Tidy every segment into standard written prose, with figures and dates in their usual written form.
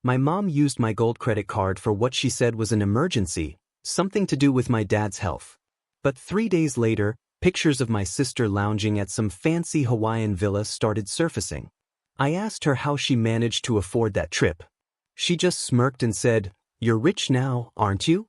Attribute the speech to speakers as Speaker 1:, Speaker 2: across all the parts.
Speaker 1: My mom used my gold credit card for what she said was an emergency, something to do with my dad's health. But 3 days later, pictures of my sister lounging at some fancy Hawaiian villa started surfacing. I asked her how she managed to afford that trip. She just smirked and said, "You're rich now, aren't you?"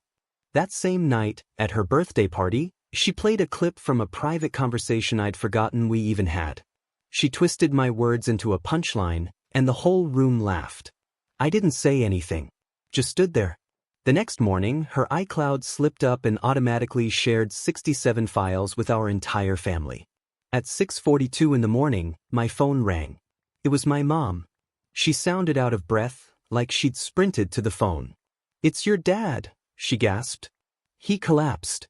Speaker 1: That same night, at her birthday party, she played a clip from a private conversation I'd forgotten we even had. She twisted my words into a punchline, and the whole room laughed. I didn't say anything, just stood there. The next morning, her iCloud slipped up and automatically shared 67 files with our entire family. At 6:42 in the morning, my phone rang. It was my mom. She sounded out of breath, like she'd sprinted to the phone. "It's your dad," she gasped. "He collapsed."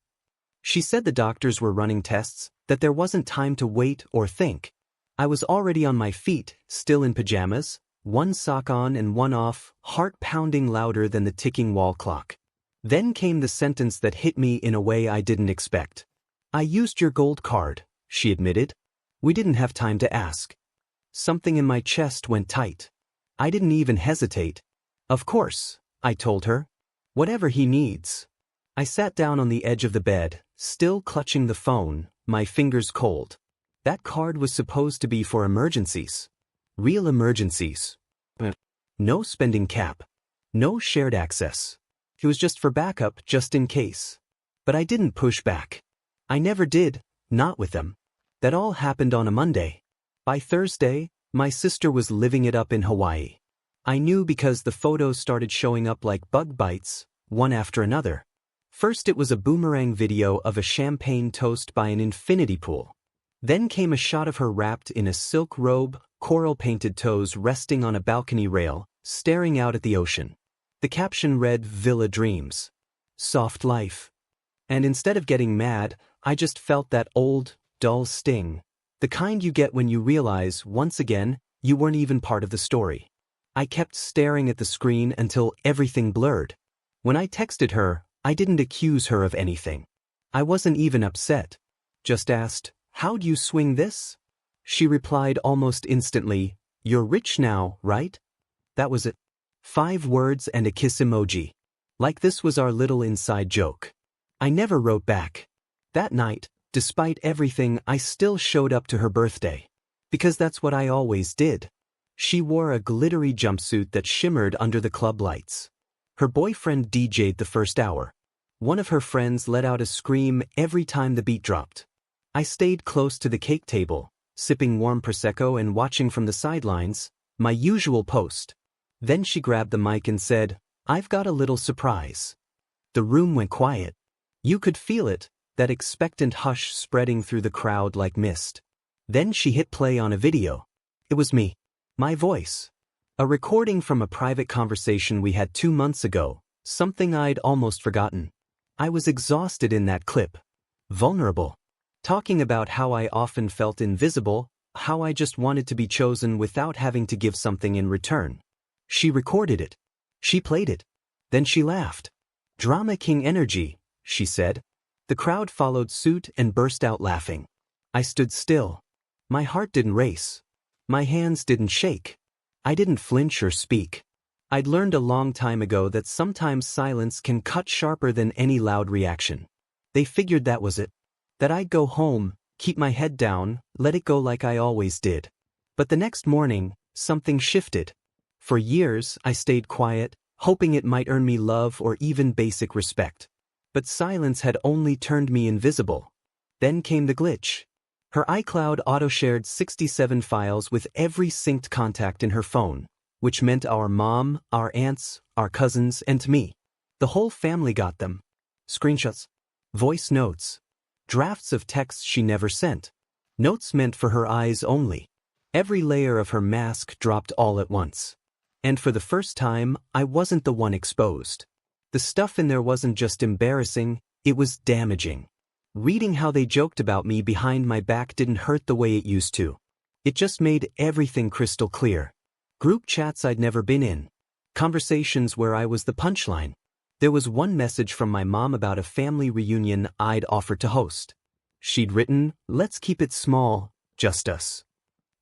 Speaker 1: She said the doctors were running tests, that there wasn't time to wait or think. I was already on my feet, still in pajamas, one sock on and one off, heart pounding louder than the ticking wall clock. Then came the sentence that hit me in a way I didn't expect. "I used your gold card," she admitted. "We didn't have time to ask." Something in my chest went tight. I didn't even hesitate. "Of course," I told her. "Whatever he needs." I sat down on the edge of the bed, still clutching the phone, my fingers cold. That card was supposed to be for emergencies. Real emergencies. No spending cap. No shared access. It was just for backup, just in case. But I didn't push back. I never did, not with them. That all happened on a Monday. By Thursday, my sister was living it up in Hawaii. I knew because the photos started showing up like bug bites, one after another. First it was a boomerang video of a champagne toast by an infinity pool. Then came a shot of her wrapped in a silk robe, coral-painted toes resting on a balcony rail, staring out at the ocean. The caption read, "Villa Dreams. Soft life." And instead of getting mad, I just felt that old, dull sting. The kind you get when you realize, once again, you weren't even part of the story. I kept staring at the screen until everything blurred. When I texted her, I didn't accuse her of anything. I wasn't even upset. Just asked, "How'd you swing this?" She replied almost instantly, "You're rich now, right?" That was it. 5 words and a kiss emoji. Like this was our little inside joke. I never wrote back. That night, despite everything, I still showed up to her birthday. Because that's what I always did. She wore a glittery jumpsuit that shimmered under the club lights. Her boyfriend DJ'd the first hour. One of her friends let out a scream every time the beat dropped. I stayed close to the cake table, sipping warm Prosecco and watching from the sidelines, my usual post. Then she grabbed the mic and said, "I've got a little surprise." The room went quiet. You could feel it, that expectant hush spreading through the crowd like mist. Then she hit play on a video. It was me. My voice. A recording from a private conversation we had 2 months ago, something I'd almost forgotten. I was exhausted in that clip. Vulnerable. Talking about how I often felt invisible, how I just wanted to be chosen without having to give something in return. She recorded it. She played it. Then she laughed. "Drama King energy," she said. The crowd followed suit and burst out laughing. I stood still. My heart didn't race. My hands didn't shake. I didn't flinch or speak. I'd learned a long time ago that sometimes silence can cut sharper than any loud reaction. They figured that was it. That I'd go home, keep my head down, let it go like I always did. But the next morning, something shifted. For years, I stayed quiet, hoping it might earn me love or even basic respect. But silence had only turned me invisible. Then came the glitch. Her iCloud auto-shared 67 files with every synced contact in her phone, which meant our mom, our aunts, our cousins, and me. The whole family got them. Screenshots. Voice notes. Drafts of texts she never sent. Notes meant for her eyes only. Every layer of her mask dropped all at once. And for the first time, I wasn't the one exposed. The stuff in there wasn't just embarrassing, it was damaging. Reading how they joked about me behind my back didn't hurt the way it used to. It just made everything crystal clear. Group chats I'd never been in. Conversations where I was the punchline. There was one message from my mom about a family reunion I'd offered to host. She'd written, "Let's keep it small, just us."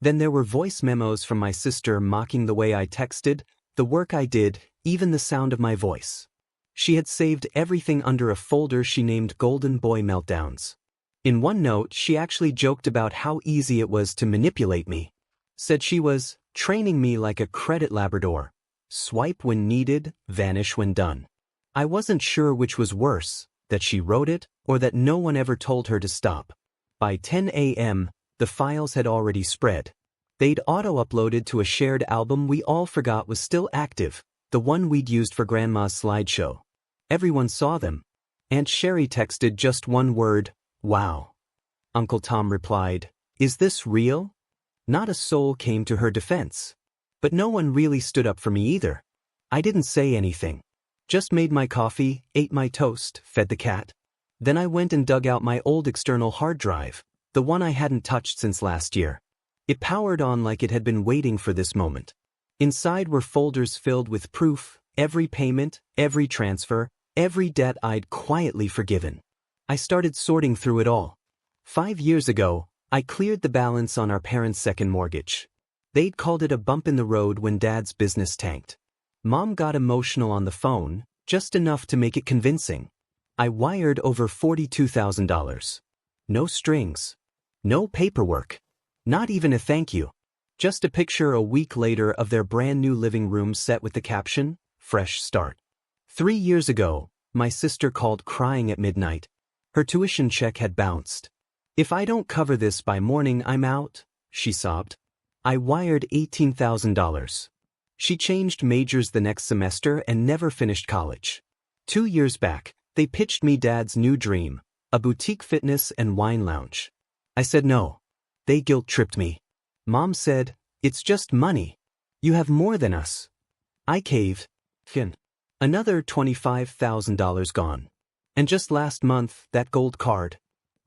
Speaker 1: Then there were voice memos from my sister mocking the way I texted, the work I did, even the sound of my voice. She had saved everything under a folder she named Golden Boy Meltdowns. In one note, she actually joked about how easy it was to manipulate me. Said she was training me like a credit Labrador. Swipe when needed, vanish when done. I wasn't sure which was worse, that she wrote it, or that no one ever told her to stop. By 10 a.m., the files had already spread. They'd auto-uploaded to a shared album we all forgot was still active, the one we'd used for Grandma's slideshow. Everyone saw them. Aunt Sherry texted just one word, "Wow." Uncle Tom replied, "Is this real?" Not a soul came to her defense. But no one really stood up for me either. I didn't say anything. Just made my coffee, ate my toast, fed the cat. Then I went and dug out my old external hard drive, the one I hadn't touched since last year. It powered on like it had been waiting for this moment. Inside were folders filled with proof, every payment, every transfer, every debt I'd quietly forgiven. I started sorting through it all. 5 years ago, I cleared the balance on our parents' second mortgage. They'd called it a bump in the road when Dad's business tanked. Mom got emotional on the phone, just enough to make it convincing. I wired over $42,000. No strings. No paperwork. Not even a thank you. Just a picture a week later of their brand new living room set with the caption, "Fresh Start." 3 years ago, my sister called crying at midnight. Her tuition check had bounced. "If I don't cover this by morning, I'm out," she sobbed. I wired $18,000. She changed majors the next semester and never finished college. 2 years back, they pitched me Dad's new dream, a boutique fitness and wine lounge. I said no. They guilt-tripped me. Mom said, "It's just money. You have more than us." I caved. Another $25,000 gone. And just last month, that gold card.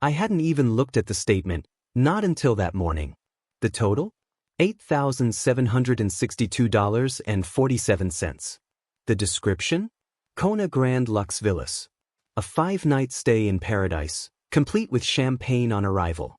Speaker 1: I hadn't even looked at the statement, not until that morning. The total? $8,762.47. The description? Kona Grand Lux Villas. A 5-night stay in paradise, complete with champagne on arrival.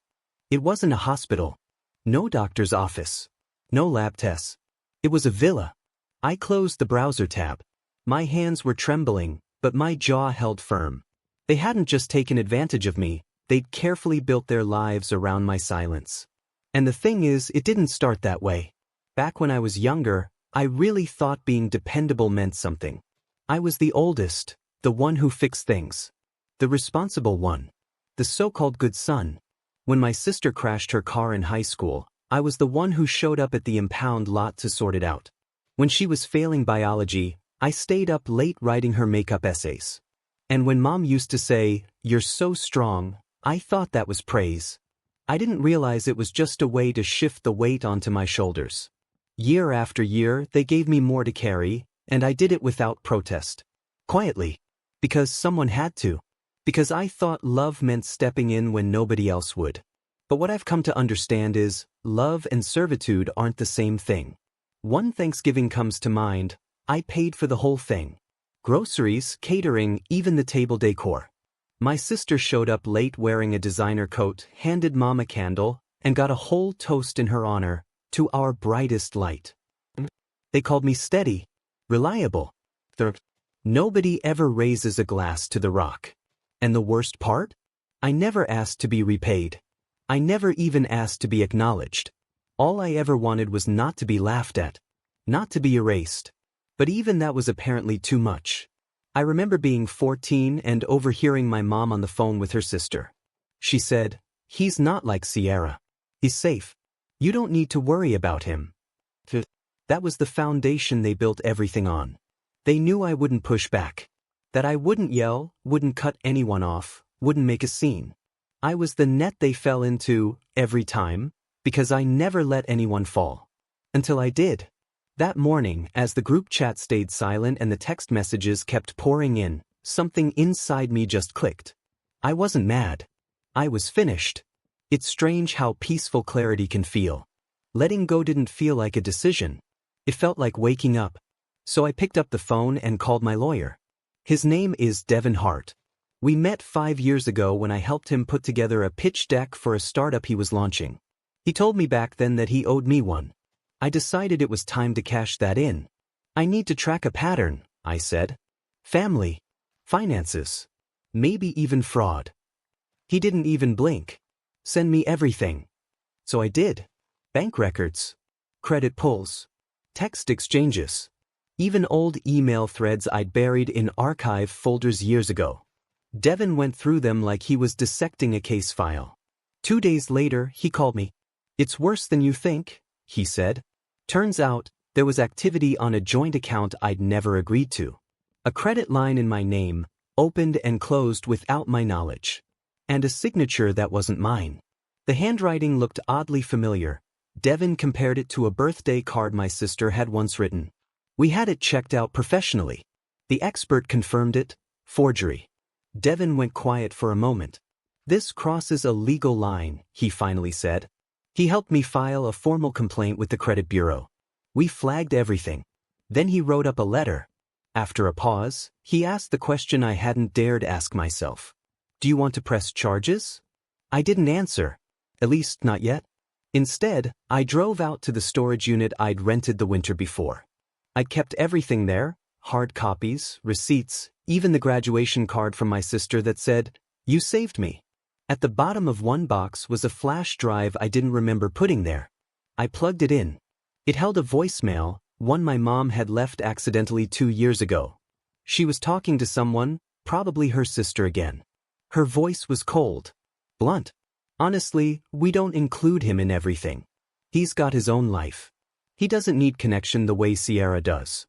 Speaker 1: It wasn't a hospital. No doctor's office. No lab tests. It was a villa. I closed the browser tab. My hands were trembling, but my jaw held firm. They hadn't just taken advantage of me, they'd carefully built their lives around my silence. And the thing is, it didn't start that way. Back when I was younger, I really thought being dependable meant something. I was the oldest, the one who fixed things. The responsible one. The so-called good son. When my sister crashed her car in high school, I was the one who showed up at the impound lot to sort it out. When she was failing biology, I stayed up late writing her makeup essays. And when Mom used to say, "You're so strong," I thought that was praise. I didn't realize it was just a way to shift the weight onto my shoulders. Year after year, they gave me more to carry, and I did it without protest. Quietly. Because someone had to. Because I thought love meant stepping in when nobody else would. But what I've come to understand is, love and servitude aren't the same thing. One Thanksgiving comes to mind. I paid for the whole thing. Groceries, catering, even the table decor. My sister showed up late wearing a designer coat, handed Mom a candle, and got a whole toast in her honor, to our brightest light. They called me steady, reliable. Nobody ever raises a glass to the rock. And the worst part? I never asked to be repaid. I never even asked to be acknowledged. All I ever wanted was not to be laughed at. Not to be erased. But even that was apparently too much. I remember being 14 and overhearing my mom on the phone with her sister. She said, "He's not like Sierra. He's safe. You don't need to worry about him." That was the foundation they built everything on. They knew I wouldn't push back. That I wouldn't yell, wouldn't cut anyone off, wouldn't make a scene. I was the net they fell into, every time, because I never let anyone fall. Until I did. That morning, as the group chat stayed silent and the text messages kept pouring in, something inside me just clicked. I wasn't mad. I was finished. It's strange how peaceful clarity can feel. Letting go didn't feel like a decision. It felt like waking up. So I picked up the phone and called my lawyer. His name is Devin Hart. We met 5 years ago when I helped him put together a pitch deck for a startup he was launching. He told me back then that he owed me one. I decided it was time to cash that in. I need to track a pattern, I said. Family. Finances. Maybe even fraud. He didn't even blink. Send me everything. So I did. Bank records. Credit pulls. Text exchanges. Even old email threads I'd buried in archive folders years ago. Devin went through them like he was dissecting a case file. 2 days later, he called me. It's worse than you think, he said. Turns out, there was activity on a joint account I'd never agreed to. A credit line in my name, opened and closed without my knowledge. And a signature that wasn't mine. The handwriting looked oddly familiar. Devin compared it to a birthday card my sister had once written. We had it checked out professionally. The expert confirmed it. Forgery. Devin went quiet for a moment. This crosses a legal line, he finally said. He helped me file a formal complaint with the credit bureau. We flagged everything. Then he wrote up a letter. After a pause, he asked the question I hadn't dared ask myself. Do you want to press charges? I didn't answer. At least not yet. Instead, I drove out to the storage unit I'd rented the winter before. I'd kept everything there, hard copies, receipts, even the graduation card from my sister that said, "You saved me." At the bottom of one box was a flash drive I didn't remember putting there. I plugged it in. It held a voicemail, one my mom had left accidentally 2 years ago. She was talking to someone, probably her sister again. Her voice was cold, blunt. Honestly, we don't include him in everything. He's got his own life. He doesn't need connection the way Sierra does.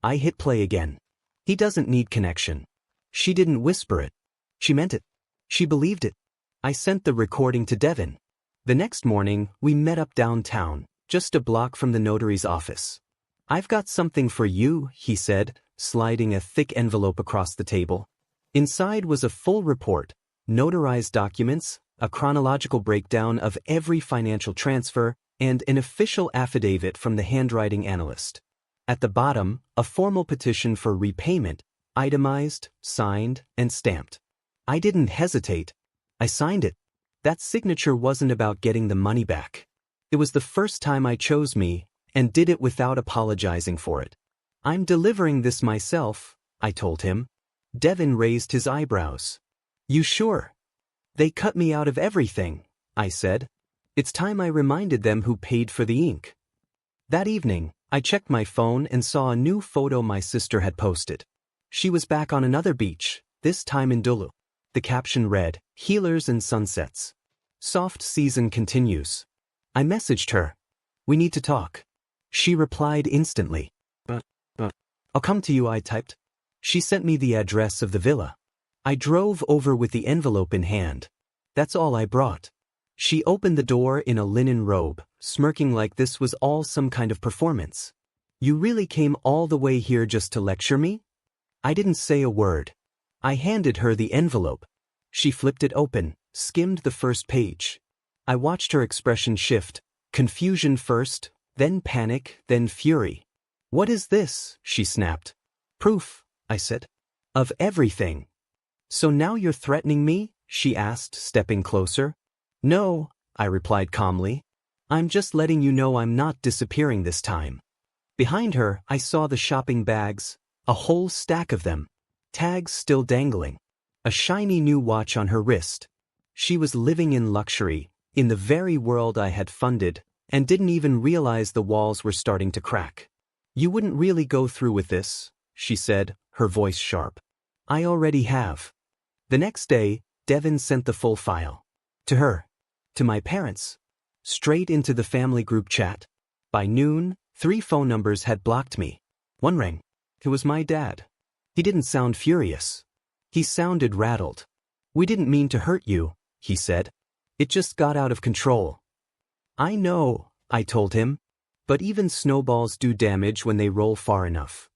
Speaker 1: I hit play again. He doesn't need connection. She didn't whisper it. She meant it. She believed it. I sent the recording to Devin. The next morning, we met up downtown, just a block from the notary's office. I've got something for you, he said, sliding a thick envelope across the table. Inside was a full report, notarized documents, a chronological breakdown of every financial transfer, and an official affidavit from the handwriting analyst. At the bottom, a formal petition for repayment, itemized, signed, and stamped. I didn't hesitate. I signed it. That signature wasn't about getting the money back. It was the first time I chose me, and did it without apologizing for it. I'm delivering this myself, I told him. Devin raised his eyebrows. You sure? They cut me out of everything, I said. It's time I reminded them who paid for the ink. That evening, I checked my phone and saw a new photo my sister had posted. She was back on another beach, this time in Dulu. The caption read, "Healers and Sunsets. Soft season continues." I messaged her. We need to talk. She replied instantly. But, I'll come to you, I typed. She sent me the address of the villa. I drove over with the envelope in hand. That's all I brought. She opened the door in a linen robe, smirking like this was all some kind of performance. You really came all the way here just to lecture me? I didn't say a word. I handed her the envelope. She flipped it open, skimmed the first page. I watched her expression shift, confusion first, then panic, then fury. What is this? She snapped. Proof, I said. Of everything. So now you're threatening me? She asked, stepping closer. No, I replied calmly. I'm just letting you know I'm not disappearing this time. Behind her, I saw the shopping bags, a whole stack of them. Tags still dangling. A shiny new watch on her wrist. She was living in luxury, in the very world I had funded, and didn't even realize the walls were starting to crack. You wouldn't really go through with this, she said, her voice sharp. I already have. The next day, Devin sent the full file. To her. To my parents. Straight into the family group chat. By noon, 3 phone numbers had blocked me. One rang. It was my dad. He didn't sound furious. He sounded rattled. We didn't mean to hurt you, he said. It just got out of control. I know, I told him. But even snowballs do damage when they roll far enough.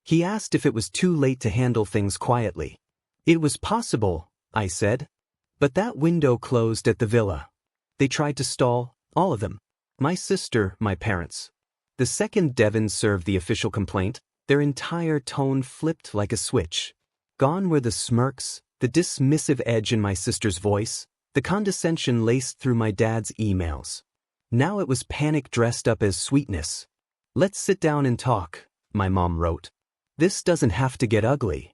Speaker 1: He asked if it was too late to handle things quietly. It was possible, I said. But that window closed at the villa. They tried to stall, all of them. My sister, my parents. The second Devin served the official complaint, their entire tone flipped like a switch. Gone were the smirks, the dismissive edge in my sister's voice, the condescension laced through my dad's emails. Now it was panic dressed up as sweetness. Let's sit down and talk, my mom wrote. This doesn't have to get ugly.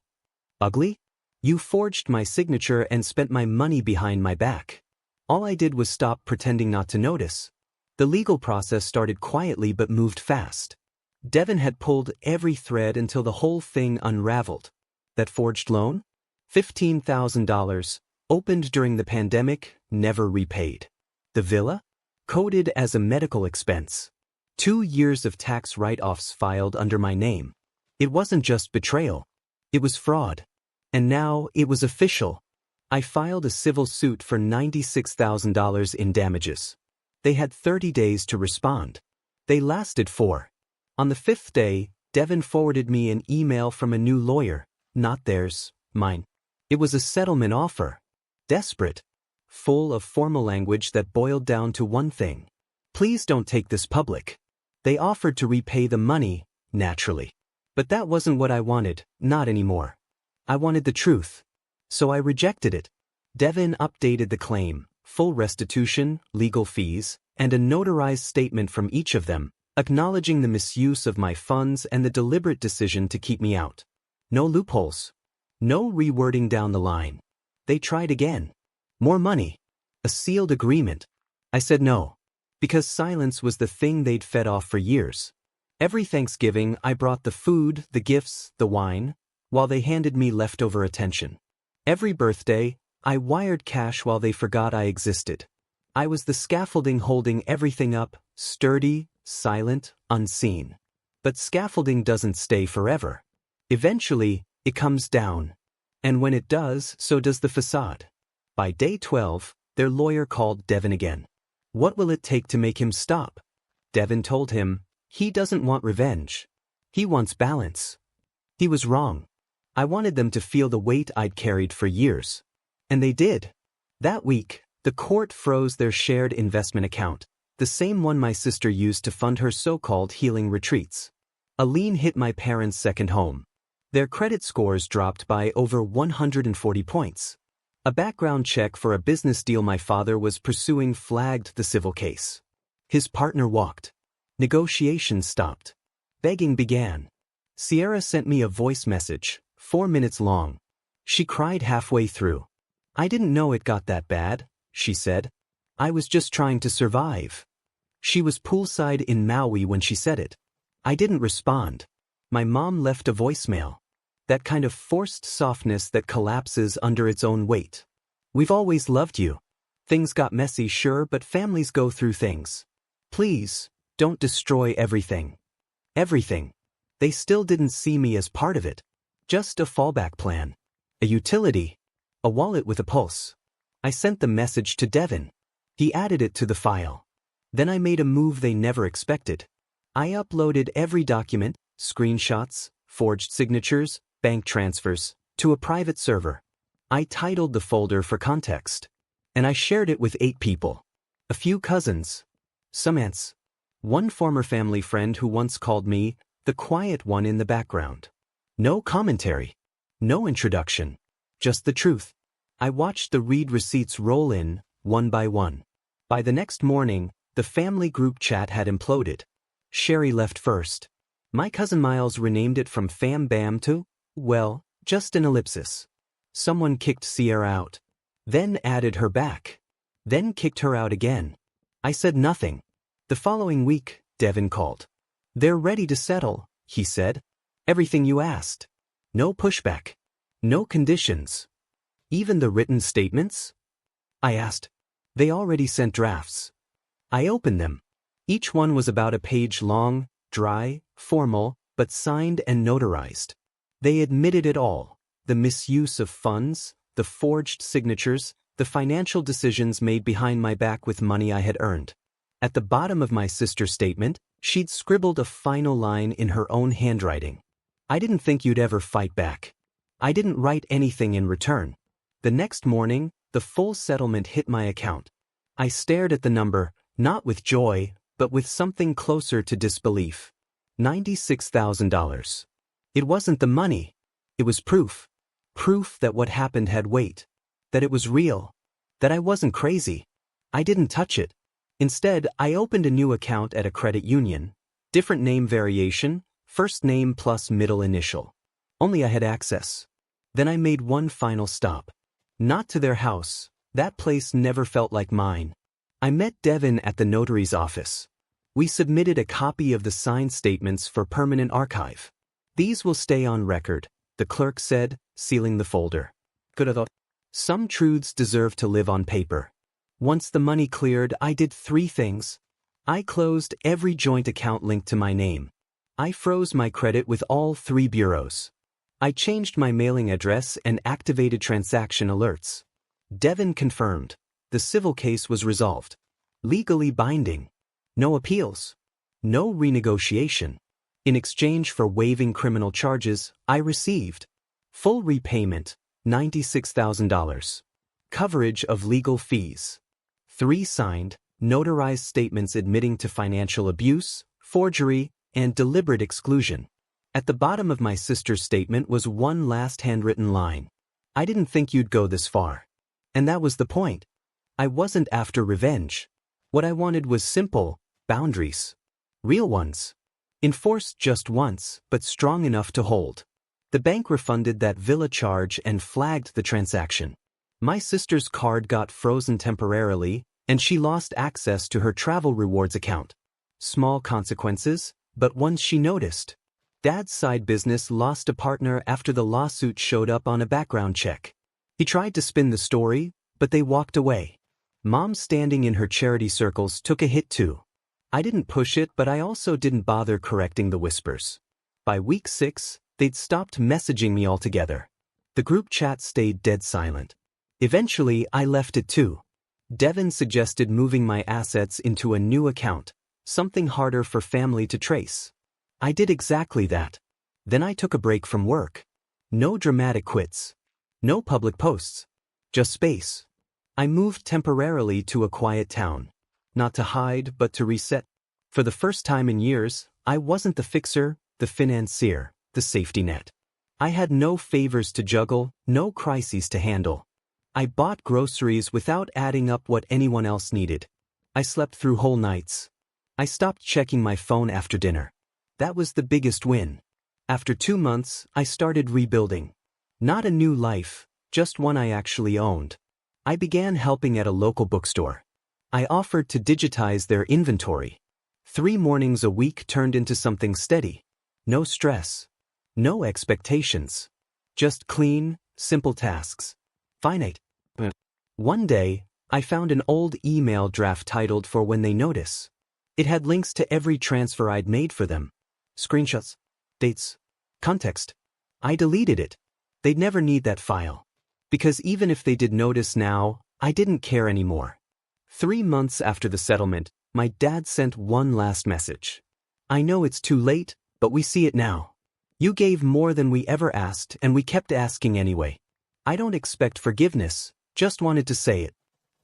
Speaker 1: Ugly? You forged my signature and spent my money behind my back. All I did was stop pretending not to notice. The legal process started quietly but moved fast. Devin had pulled every thread until the whole thing unraveled. That forged loan? $15,000, opened during the pandemic, never repaid. The villa? Coded as a medical expense. 2 years of tax write-offs filed under my name. It wasn't just betrayal. It was fraud. And now it was official. I filed a civil suit for $96,000 in damages. They had 30 days to respond. They lasted 4. On the 5th day, Devin forwarded me an email from a new lawyer, not theirs, mine. It was a settlement offer. Desperate. Full of formal language that boiled down to one thing. Please don't take this public. They offered to repay the money, naturally. But that wasn't what I wanted, not anymore. I wanted the truth. So I rejected it. Devin updated the claim, full restitution, legal fees, and a notarized statement from each of them, acknowledging the misuse of my funds and the deliberate decision to keep me out. No loopholes. No rewording down the line. They tried again. More money. A sealed agreement. I said no. Because silence was the thing they'd fed off for years. Every Thanksgiving I brought the food, the gifts, the wine, while they handed me leftover attention. Every birthday, I wired cash while they forgot I existed. I was the scaffolding holding everything up, sturdy, silent, unseen. But scaffolding doesn't stay forever. Eventually, it comes down. And when it does, so does the facade. By day 12, their lawyer called Devin again. What will it take to make him stop? Devin told him, he doesn't want revenge. He wants balance. He was wrong. I wanted them to feel the weight I'd carried for years. And they did. That week, the court froze their shared investment account, the same one my sister used to fund her so-called healing retreats. A lien hit my parents' second home. Their credit scores dropped by over 140 points. A background check for a business deal my father was pursuing flagged the civil case. His partner walked. Negotiations stopped. Begging began. Sierra sent me a voice message, 4 minutes long. She cried halfway through. I didn't know it got that bad, she said. I was just trying to survive. She was poolside in Maui when she said it. I didn't respond. My mom left a voicemail. That kind of forced softness that collapses under its own weight. We've always loved you. Things got messy, sure, but families go through things. Please, don't destroy everything. Everything. They still didn't see me as part of it. Just a fallback plan. A utility. A wallet with a pulse. I sent the message to Devin. He added it to the file. Then I made a move they never expected. I uploaded every document, screenshots, forged signatures, bank transfers, to a private server. I titled the folder for context. And I shared it with 8 people. A few cousins. Some aunts. One former family friend who once called me the quiet one in the background. No commentary. No introduction. Just the truth. I watched the read receipts roll in, one by one. By the next morning, the family group chat had imploded. Sherry left first. My cousin Miles renamed it from Fam Bam to, well, just an ellipsis. Someone kicked Sierra out. Then added her back. Then kicked her out again. I said nothing. The following week, Devin called. They're ready to settle, he said. Everything you asked. No pushback. No conditions. Even the written statements? I asked. They already sent drafts. I opened them. Each one was about a page long, dry, formal, but signed and notarized. They admitted it all. The misuse of funds, the forged signatures, the financial decisions made behind my back with money I had earned. At the bottom of my sister's statement, she'd scribbled a final line in her own handwriting. I didn't think you'd ever fight back. I didn't write anything in return. The next morning, the full settlement hit my account. I stared at the number, not with joy, but with something closer to disbelief. $96,000. It wasn't the money. It was proof. Proof that what happened had weight. That it was real. That I wasn't crazy. I didn't touch it. Instead, I opened a new account at a credit union. Different name variation, First name plus middle initial. Only I had access. Then I made one final stop. Not to their house. That place never felt like mine. I met Devin at the notary's office. We submitted a copy of the signed statements for permanent archive. These will stay on record, the clerk said, sealing the folder. Could have thought. Some truths deserve to live on paper. Once the money cleared, I did 3 things. I closed every joint account linked to my name. I froze my credit with all 3 bureaus. I changed my mailing address and activated transaction alerts. Devin confirmed. The civil case was resolved. Legally binding. No appeals. No renegotiation. In exchange for waiving criminal charges, I received full repayment, $96,000. Coverage of legal fees. 3 signed, notarized statements admitting to financial abuse, forgery, and deliberate exclusion. At the bottom of my sister's statement was one last handwritten line. I didn't think you'd go this far. And that was the point. I wasn't after revenge. What I wanted was simple boundaries. Real ones. Enforced just once, but strong enough to hold. The bank refunded that villa charge and flagged the transaction. My sister's card got frozen temporarily, and she lost access to her travel rewards account. Small consequences, but ones she noticed. Dad's side business lost a partner after the lawsuit showed up on a background check. He tried to spin the story, but they walked away. Mom standing in her charity circles took a hit too. I didn't push it, but I also didn't bother correcting the whispers. By week 6, they'd stopped messaging me altogether. The group chat stayed dead silent. Eventually, I left it too. Devin suggested moving my assets into a new account, something harder for family to trace. I did exactly that. Then I took a break from work. No dramatic quits. No public posts. Just space. I moved temporarily to a quiet town. Not to hide, but to reset. For the first time in years, I wasn't the fixer, the financier, the safety net. I had no favors to juggle, no crises to handle. I bought groceries without adding up what anyone else needed. I slept through whole nights. I stopped checking my phone after dinner. That was the biggest win. After 2 months, I started rebuilding. Not a new life, just one I actually owned. I began helping at a local bookstore. I offered to digitize their inventory. 3 mornings a week turned into something steady. No stress. No expectations. Just clean, simple tasks. Finite. One day, I found an old email draft titled "For When They Notice." It had links to every transfer I'd made for them. Screenshots. Dates. Context. I deleted it. They'd never need that file. Because even if they did notice now, I didn't care anymore. 3 months after the settlement, my dad sent one last message. I know it's too late, but we see it now. You gave more than we ever asked, and we kept asking anyway. I don't expect forgiveness, just wanted to say it.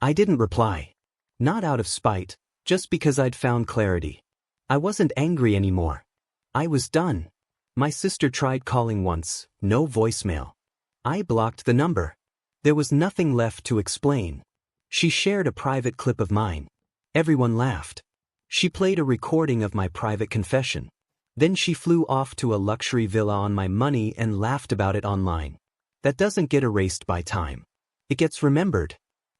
Speaker 1: I didn't reply. Not out of spite, just because I'd found clarity. I wasn't angry anymore. I was done. My sister tried calling once, no voicemail. I blocked the number. There was nothing left to explain. She shared a private clip of mine. Everyone laughed. She played a recording of my private confession. Then she flew off to a luxury villa on my money and laughed about it online. That doesn't get erased by time. It gets remembered.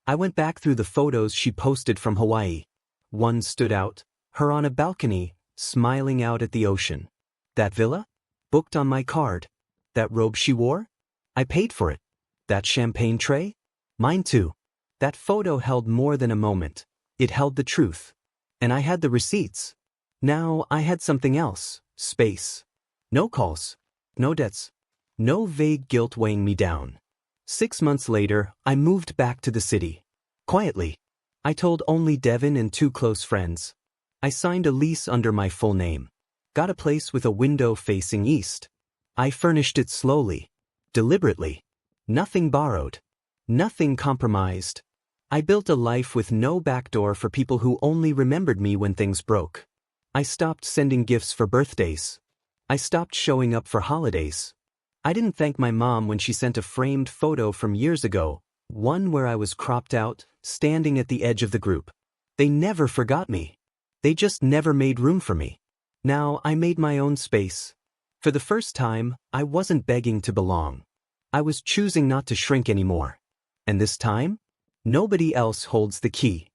Speaker 1: I went back through the photos she posted from Hawaii. One stood out, her on a balcony, smiling out at the ocean. That villa? Booked on my card. That robe she wore? I paid for it. That champagne tray? Mine too. That photo held more than a moment. It held the truth. And I had the receipts. Now I had something else. Space. No calls. No debts. No vague guilt weighing me down. 6 months later, I moved back to the city. Quietly. I told only Devin and 2 close friends. I signed a lease under my full name. Got a place with a window facing east. I furnished it slowly. Deliberately. Nothing borrowed. Nothing compromised. I built a life with no backdoor for people who only remembered me when things broke. I stopped sending gifts for birthdays. I stopped showing up for holidays. I didn't thank my mom when she sent a framed photo from years ago, one where I was cropped out, standing at the edge of the group. They never forgot me. They just never made room for me. Now I made my own space. For the first time, I wasn't begging to belong. I was choosing not to shrink anymore. And this time, nobody else holds the key.